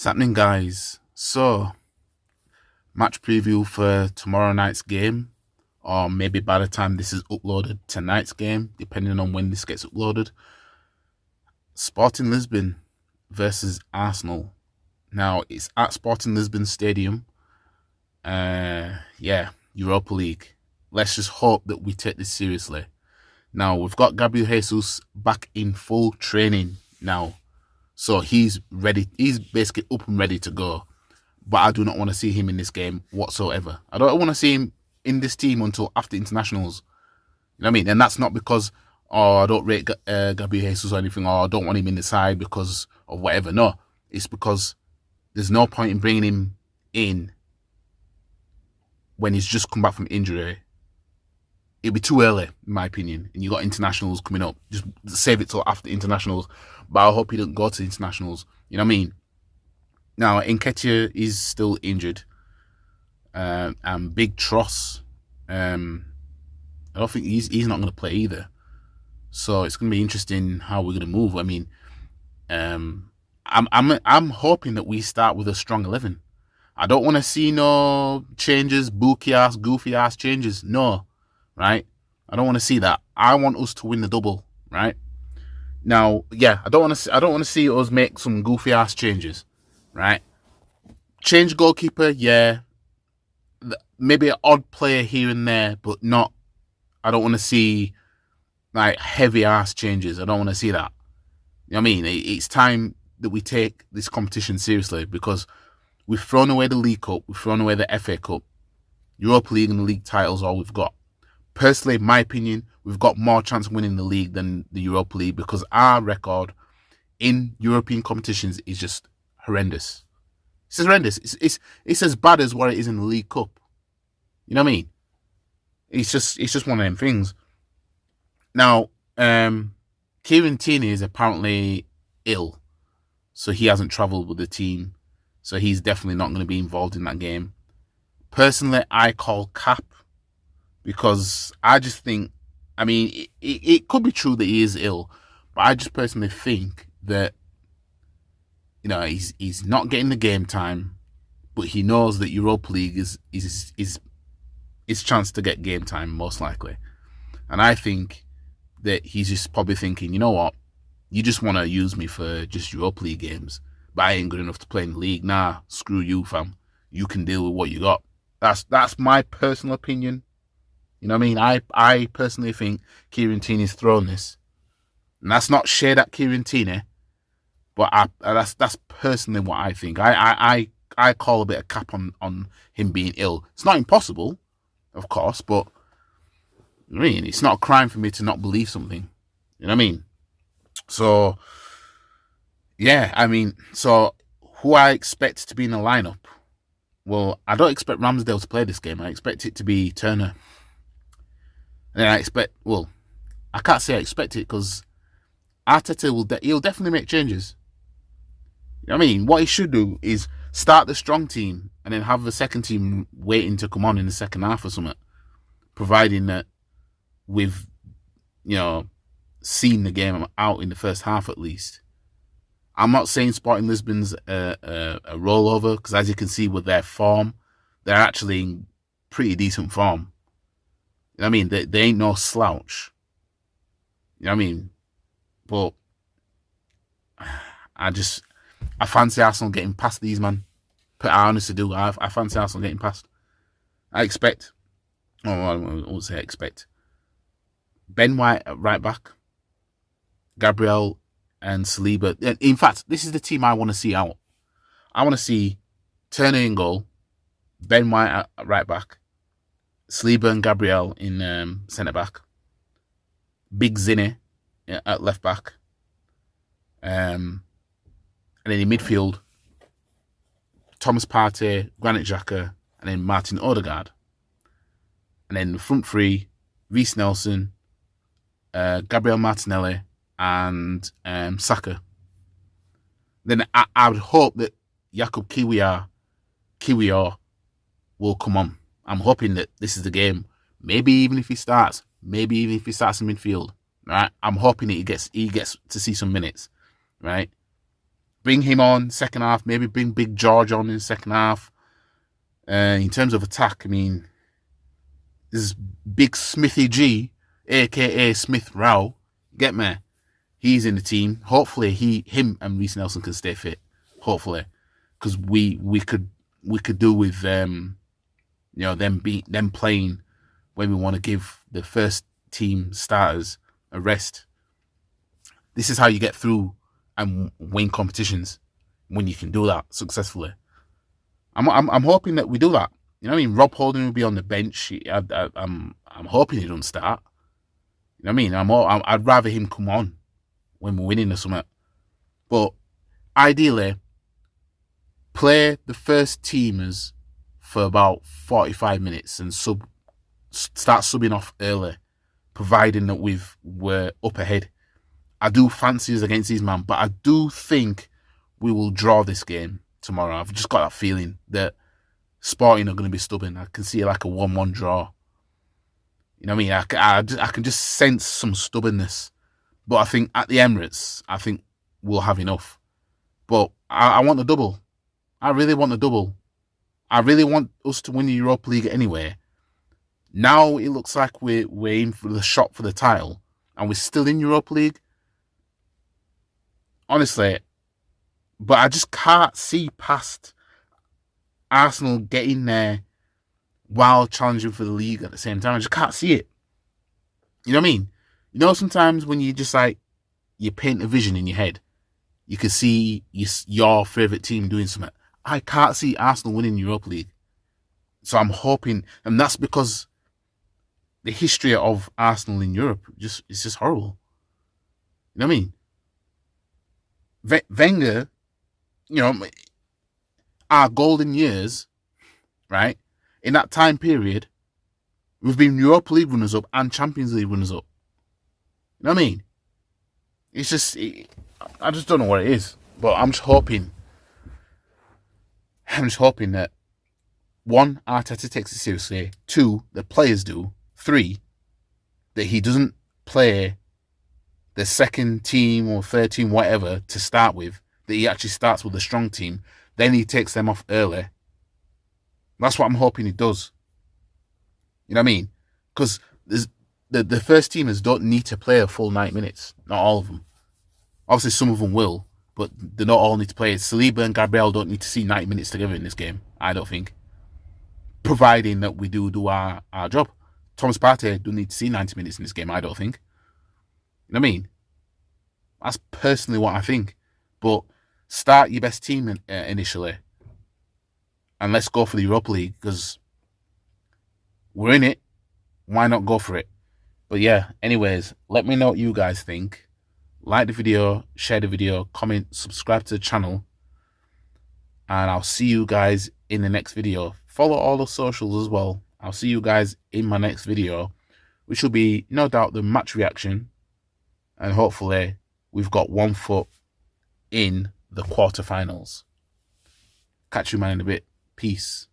happening, guys? So, match preview for tomorrow night's game, or maybe by the time this is uploaded, tonight's game, depending on when this gets uploaded. Sporting Lisbon versus Arsenal. Now, it's at Sporting Lisbon Stadium. Europa League. Let's just hope that we take this seriously. Now, we've got Gabriel Jesus back in full training now. So he's ready. He's basically up and ready to go. But I do not want to see him in this game whatsoever. I don't want to see him in this team until after internationals. You know what I mean? And that's not because, I don't rate Gabriel Jesus or anything, or I don't want him in the side because of whatever. No, it's because there's no point in bringing him in when he's just come back from injury. It'd be too early, in my opinion. And you got internationals coming up. Just save it till after internationals. But I hope he doesn't go to internationals. You know what I mean? Now, Nketiah is still injured. And Big Tross, I don't think he's not going to play either. So it's going to be interesting how we're going to move. I mean, I'm hoping that we start with a strong 11. I don't want to see no changes, goofy ass changes. No, right? I don't want to see that. I want us to win the double, right? Now, yeah, I don't want to see us make some goofy ass changes, right? Change goalkeeper, yeah. Maybe an odd player here and there, but not. I don't want to see like heavy ass changes. I don't want to see that. You know what I mean? It's time that we take this competition seriously because we've thrown away the League Cup, we've thrown away the FA Cup, Europa League and the league titles. All we've got. Personally, in my opinion, we've got more chance of winning the league than the Europa League because our record in European competitions is just horrendous. It's horrendous. It's as bad as what it is in the League Cup. You know what I mean? It's just one of them things. Now, Kieran Tierney is apparently ill, so he hasn't travelled with the team, so he's definitely not going to be involved in that game. Personally, I call cap. Because I just think, I mean, it could be true that he is ill, but I just personally think that, you know, he's not getting the game time, but he knows that Europa League is his chance to get game time, most likely. And I think that he's just probably thinking, you know what, you just want to use me for just Europa League games, but I ain't good enough to play in the league. Nah, screw you, fam. You can deal with what you got. That's my personal opinion. You know what I mean? I personally think Kieran Tierney's thrown this. And that's not shade at Kieran Tierney, but that's personally what I think. I call a bit of cap on him being ill. It's not impossible, of course, but I mean, it's not a crime for me to not believe something. You know what I mean? So, yeah, I mean, so who I expect to be in the lineup? Well, I don't expect Ramsdale to play this game. I expect it to be Turner. And then I can't say I expect it because Arteta he'll definitely make changes. You know what I mean? What he should do is start the strong team and then have the second team waiting to come on in the second half or something, providing that we've, you know, seen the game out in the first half at least. I'm not saying Sporting Lisbon's a rollover because as you can see with their form, they're actually in pretty decent form. You know what I mean? They ain't no slouch. You know what I mean? But I fancy Arsenal getting past these, man. I honestly do. I fancy Arsenal getting past. I expect, I won't say expect. Ben White at right back. Gabriel and Saliba. In fact, this is the team I want to see out. I want to see Turner in goal. Ben White at right back. Saliba and Gabriel in centre back, Big Zinni at left back, and then in midfield, Thomas Partey, Granit Xhaka, and then Martin Odegaard, and then the front three, Reece Nelson, Gabriel Martinelli, and Saka. Then I would hope that Jakub Kiwior will come on. I'm hoping that this is the game. Maybe even if he starts in midfield, right? I'm hoping that he gets to see some minutes, right? bring him on second half. Maybe bring Big George on in second half. In terms of attack, I mean, this Big Smithy G, aka Smith Rowe, get me? He's in the team. Hopefully, him and Reece Nelson can stay fit. Hopefully, because we could do with them playing when we want to give the first team starters a rest. This is how you get through and win competitions, when you can do that successfully. I'm hoping that we do that. You know what I mean? Rob Holding will be on the bench. I'm hoping he doesn't start. You know what I mean? I'd rather him come on when we're winning or something. But ideally, play the first teamers for about 45 minutes and start subbing off early, providing that we're up ahead. I do fancy us against these men, but I do think we will draw this game tomorrow. I've just got that feeling that Sporting are going to be stubborn. I can see like a 1-1 draw. You know what I mean? I can just sense some stubbornness. But I think at the Emirates, I think we'll have enough. But I want the double. I really want the double. I really want us to win the Europa League anyway. Now it looks like we're in for the shot for the title, and we're still in Europa League. Honestly, but I just can't see past Arsenal getting there while challenging for the league at the same time. I just can't see it. You know what I mean? You know, sometimes when you just like, you paint a vision in your head, you can see your favourite team doing something. I can't see Arsenal winning the Europa League. So I'm hoping, and that's because the history of Arsenal in Europe is just horrible. You know what I mean? Wenger, you know, our golden years, right? In that time period, we've been Europa League runners-up and Champions League runners-up. You know what I mean? It's just, I just don't know what it is. But I'm just hoping that, one, Arteta takes it seriously. Two, the players do. Three, that he doesn't play the second team or third team, whatever, to start with. That he actually starts with a strong team. Then he takes them off early. That's what I'm hoping he does. You know what I mean? Because the first teamers don't need to play a full 90 minutes. Not all of them. Obviously, some of them will, but they don't all need to play. Saliba and Gabriel don't need to see 90 minutes together in this game, I don't think. Providing that we do our job. Thomas Partey don't need to see 90 minutes in this game, I don't think. You know what I mean? That's personally what I think. But start your best team initially. And let's go for the Europa League, because we're in it. Why not go for it? But yeah, anyways, let me know what you guys think. Like the video, share the video, comment, subscribe to the channel. And I'll see you guys in the next video. Follow all the socials as well. I'll see you guys in my next video, which will be, no doubt, the match reaction. And hopefully, we've got one foot in the quarterfinals. Catch you, man, in a bit. Peace.